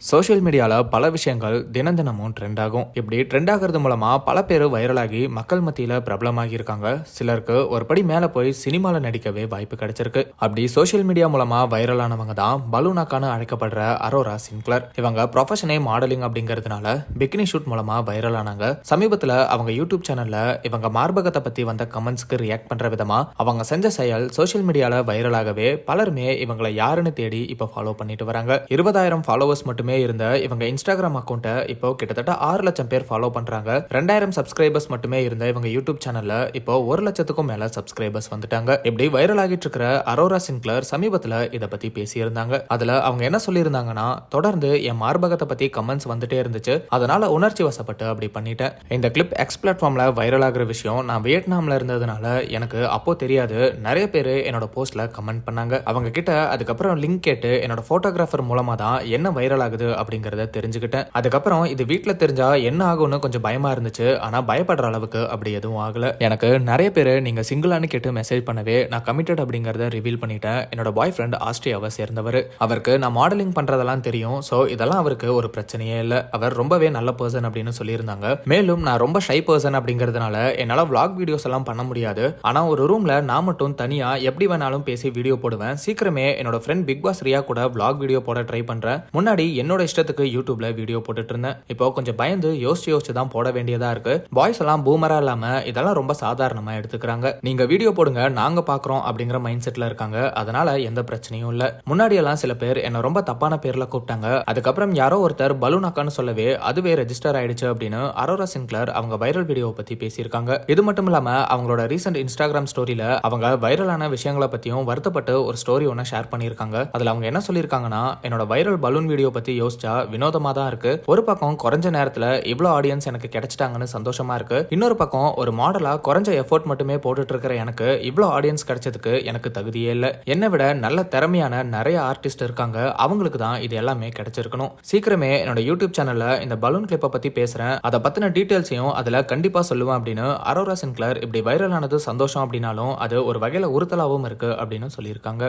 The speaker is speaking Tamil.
சோஷியல் மீடியால பல விஷயங்கள் தினம் தினமும் ட்ரெண்ட் ஆகும். இப்படி ட்ரெண்ட் ஆகிறது மூலமா பல பேர் வைரலாகி மக்கள் மத்தியில பிரபலமாகி இருக்காங்க. சிலருக்கு ஒரு படி மேல போய் சினிமால நடிக்கவே வாய்ப்பு கிடைச்சிருக்கு. அப்படி சோஷியல் மீடியா மூலமா வைரலானவங்க தான் பலூனாக்கான அழைக்கப்படுற அரோரா சின்க்ளர். இவங்க ப்ரொஃபஷனே மாடலிங் அப்படிங்கிறதுனால பிகினி ஷூட் மூலமா வைரலானாங்க. சமீபத்துல அவங்க யூடியூப் சேனல்ல இவங்க மார்பகத்தை பத்தி வந்த கமெண்ட்ஸ்க்கு ரியாக்ட் பண்ற விதமா அவங்க செஞ்ச செயல் சோஷியல் மீடியால வைரலாகவே பலருமே இவங்களை யாருன்னு தேடி இப்ப ஃபாலோ பண்ணிட்டு வராங்க. 20,000 ஃபாலோவர்ஸ் மட்டும் இருந்த இவங்க இன்ஸ்டாகிராம் அக்கௌண்ட்டை இப்போ கிட்டத்தட்ட 6 லட்சம் பேர் ஃபாலோ பண்றாங்க. 2000 சப்ஸ்கிரைபர்ஸ் மட்டுமே இருந்த இவங்க யூடியூப் சேனல்ல இப்போ 1 லட்சத்துக்கும் மேல சப்ஸ்கிரைபர்ஸ் வந்துட்டாங்க. இப்படி வைரல் ஆகிட்டு இருக்கிற அரோரா சின்க்ளர் சமீபத்துல இத பத்தி பேசியிருந்தாங்க. அதுல அவங்க என்ன சொல்லியிருந்தாங்கன்னா, தொடர்ந்து என் மார்பகத்தை பத்தி கமெண்ட்ஸ் வந்துட்டே இருந்துச்சு, அதனால உணர்ச்சி வசப்பட்டு அப்படி பண்ணிட்டேன். இந்த கிளிப் எக்ஸ் பிளாட்ஃபார்ம்ல வைரல் ஆகிற விஷயம் நான் வியட்நாம்ல இருந்ததுனால எனக்கு அப்போ தெரியாது. நிறைய பேர் என்னோட போஸ்ட்ல கமெண்ட் பண்ணாங்க. அவங்க கிட்ட அதுக்கப்புறம் லிங்க் கேட்டு என்னோட போட்டோகிராஃபர் மூலமா தான் என்ன வைரல் ஆகுது அப்படிங்கறத தெரிஞ்சுக்கிட்டேன். அதுக்கப்புறம் இது வீட்டுல தெரிஞ்சா என்ன ஆகும்னு கொஞ்சம் பயமா இருந்துச்சு. ஆனா பயப்படுற அளவுக்கு அப்படி எதுவும் ஆகல. எனக்கு நிறைய பேர் நீங்க சிங்கிளானு கேட்டு மெசேஜ் பண்ணவே நான் கமிட்டட் அப்படிங்கறத ரிவீல் பண்ணிட்டேன். என்னோட பாய் ஃப்ரெண்ட் ஆஸ்திரியாவை சேர்ந்தவர். அவருக்கு நான் மாடலிங் பண்றதெல்லாம் தெரியும். சோ இதெல்லாம் அவருக்கு ஒரு பிரச்சனையே இல்ல. அவர் ரொம்பவே நல்ல பர்சன் அப்படின்னு சொல்லியிருந்தாங்க. மேலும் நான் ரொம்ப ஷை பர்சன் அப்படிங்கறதுனால என்னால vlog வீடியோஸ் எல்லாம் பண்ண முடியாது. ஆனா ஒரு ரூம்ல நான் மட்டும் தனியா எப்படி வேணாலும் பேசி வீடியோ போடுவேன். சீக்கிரமே என்னோட ஃப்ரெண்ட் பிக் பாஸ் ரியா கூட vlog வீடியோ போட ட்ரை பண்றேன். முன்னாடி என்னோட இஷ்டத்துக்கு யூடியூப்ல வீடியோ போட்டுட்டு இருந்தேன். இப்போ கொஞ்சம் பயந்து யோசிச்சு தான் போட வேண்டியதா இருக்கு. பாய்ஸ் எல்லாம் பூமரா இல்லாம இதெல்லாம் ரொம்ப சாதாரணமா எடுத்துக்கிறாங்க. நீங்க வீடியோ போடுங்க, நாங்க பாக்குறோம் அப்படிங்கிற மைண்ட் செட்ல இருக்காங்க. அதனால எந்த பிரச்சனையும் இல்ல. முன்னாடி எல்லாம் சில பேர் என்ன ரொம்ப தப்பான பேர்ல கூப்பிட்டாங்க. அதுக்கப்புறம் யாரோ ஒருத்தர் பலூனாக்கான்னு சொல்லவே அதுவே ரெஜிஸ்டர் ஆயிடுச்சு அப்படின்னு அரோரா சின்க்ளர் அவங்க வைரல் வீடியோ பத்தி பேசியிருக்காங்க. இது மட்டும் இல்லாம அவங்களோட ரீசெண்ட் இன்ஸ்டாகிராம் ஸ்டோரியில அவங்க வைரலான விஷயங்களை பத்தியும் வருத்தப்பட்டு ஒரு ஸ்டோரி ஒன்னு ஷேர் பண்ணியிருக்காங்க. அதுல அவங்க என்ன சொல்லியிருக்காங்கன்னா, என்னோட வைரல் பலூன் வீடியோ பத்தி யோசிச்சா வினோதமா தான் இருக்கு. ஒரு பக்கம் குறைஞ்ச நேரத்துல இவ்வளவு ஆடியன்ஸ் எனக்கு கிடைச்சிட்டாங்கன்னு சந்தோஷமா இருக்கு. இன்னொரு பக்கம் ஒரு மாடலா குறைஞ்ச எஃபோர்ட் மட்டுமே போட்டுட்டு இருக்கிற எனக்கு இவ்வளவு ஆடியன்ஸ் கிடைச்சதுக்கு எனக்கு தகுதியே இல்ல. என்னை விட நல்ல திறமையான நிறைய ஆர்டிஸ்ட் இருக்காங்க. அவங்களுக்கு தான் இது எல்லாமே கிடைச்சிருக்கணும். சீக்கிரமே என்னோட யூடியூப் சேனல்ல இந்த பலூன் கிளிப்பை பத்தி பேசுறேன். அதை பத்தின டீடைல்ஸையும் அதுல கண்டிப்பா சொல்லுவேன் அப்படின்னு அரோரா சின்க்ளர் இப்படி வைரல் ஆனது சந்தோஷம் அப்படின்னாலும் அது ஒரு வகையில உறுத்தலாவும் இருக்கு அப்படின்னு சொல்லியிருக்காங்க.